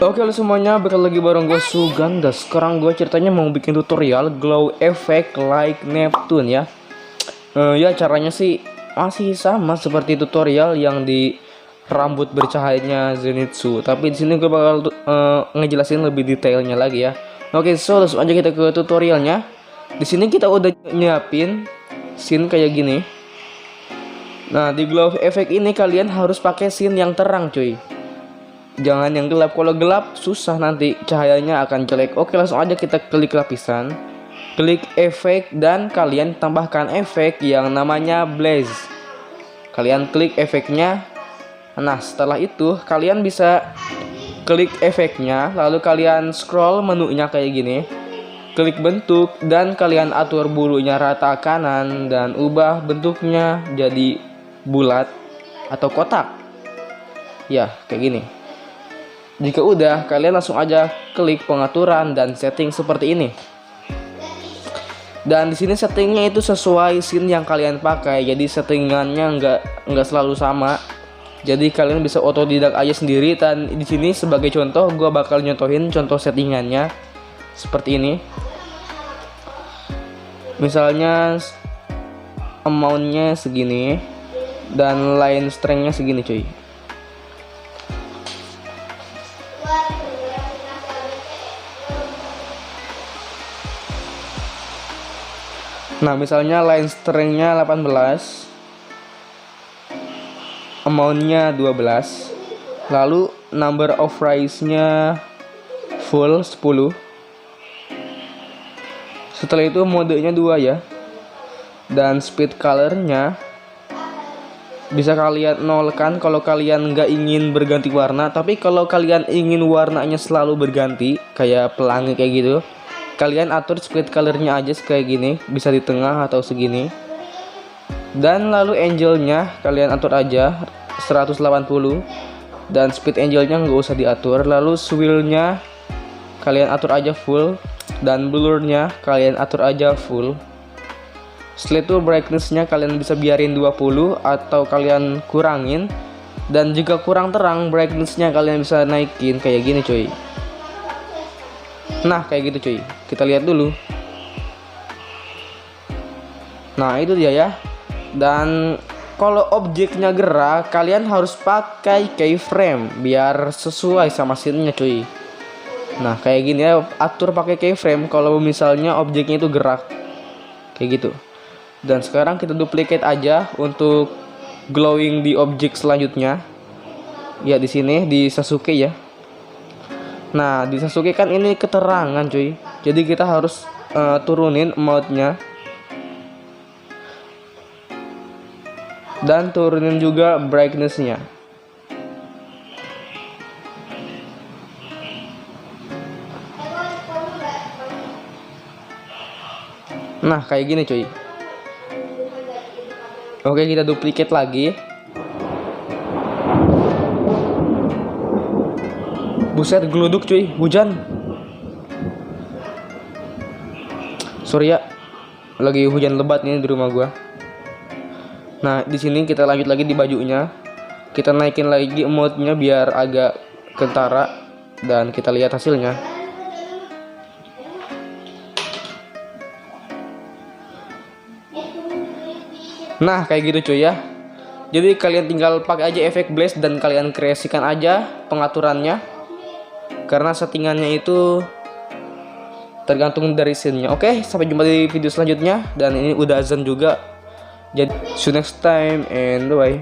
Oke lo semuanya, balik lagi bareng gue Suganda. Sekarang gue ceritanya mau bikin tutorial glow effect like Neptune ya. Ya caranya sih masih sama seperti tutorial yang di rambut bercahayanya Zenitsu. Tapi di sini gue bakal ngejelasin lebih detailnya lagi ya. Oke, so langsung aja kita ke tutorialnya. Di sini kita udah nyiapin scene kayak gini. Nah, di glow effect ini kalian harus pakai scene yang terang cuy. Jangan yang gelap, kalau gelap susah nanti cahayanya akan jelek. Oke, langsung aja kita klik lapisan, klik efek, dan kalian tambahkan efek yang namanya blaze. Kalian klik efeknya. Nah, setelah itu kalian bisa klik efeknya, lalu kalian scroll menunya kayak gini, klik bentuk, dan kalian atur bulunya rata kanan dan ubah bentuknya jadi bulat atau kotak ya, kayak gini. Jika udah, kalian langsung aja klik pengaturan dan setting seperti ini. Dan di sini settingnya itu sesuai scene yang kalian pakai. Jadi settingannya nggak selalu sama. Jadi kalian bisa otodidak aja sendiri. Dan di sini sebagai contoh, gue bakal nyontohin contoh settingannya seperti ini. Misalnya amountnya segini dan line strengthnya segini cuy. Nah, misalnya line strength-nya 18, amount-nya 12, lalu number of rise-nya full 10. Setelah itu modenya 2 ya. Dan speed color-nya bisa kalian nolkan kalau kalian nggak ingin berganti warna. Tapi kalau kalian ingin warnanya selalu berganti, kayak pelangi kayak gitu, kalian atur speed colornya aja kayak gini, bisa di tengah atau segini. Dan lalu angelnya kalian atur aja 180, dan speed angelnya nggak usah diatur. Lalu swirlnya kalian atur aja full, dan blurnya kalian atur aja full. Setelah itu brightnessnya kalian bisa biarin 20 atau kalian kurangin. Dan jika kurang terang, brightnessnya kalian bisa naikin kayak gini cuy. Nah, kayak gitu cuy. Kita lihat dulu. Nah, itu dia ya. Dan kalau objeknya gerak, kalian harus pakai keyframe biar sesuai sama scene-nya cuy. Nah, kayak gini ya, atur pakai keyframe kalau misalnya objeknya itu gerak. Kayak gitu. Dan sekarang kita duplicate aja untuk glowing di objek selanjutnya. Ya, di sini di Sasuke ya. Nah, di Sasuke kan ini keterangan cuy. Jadi kita harus turunin mode-nya. Dan turunin juga brightness-nya. Nah, kayak gini cuy. Oke, kita duplicate lagi. Buset, geluduk cuy, hujan. Sorry ya, lagi hujan lebat nih di rumah gua. Nah, di sini kita lanjut lagi di bajunya. Kita naikin lagi mode-nya biar agak kentara dan kita lihat hasilnya. Nah, kayak gitu cuy ya. Jadi kalian tinggal pakai aja efek blaze dan kalian kreasikan aja pengaturannya. Karena settingannya itu tergantung dari scene-nya. Oke, sampai jumpa di video selanjutnya. Dan ini udah azan juga. Jadi see you next time and bye.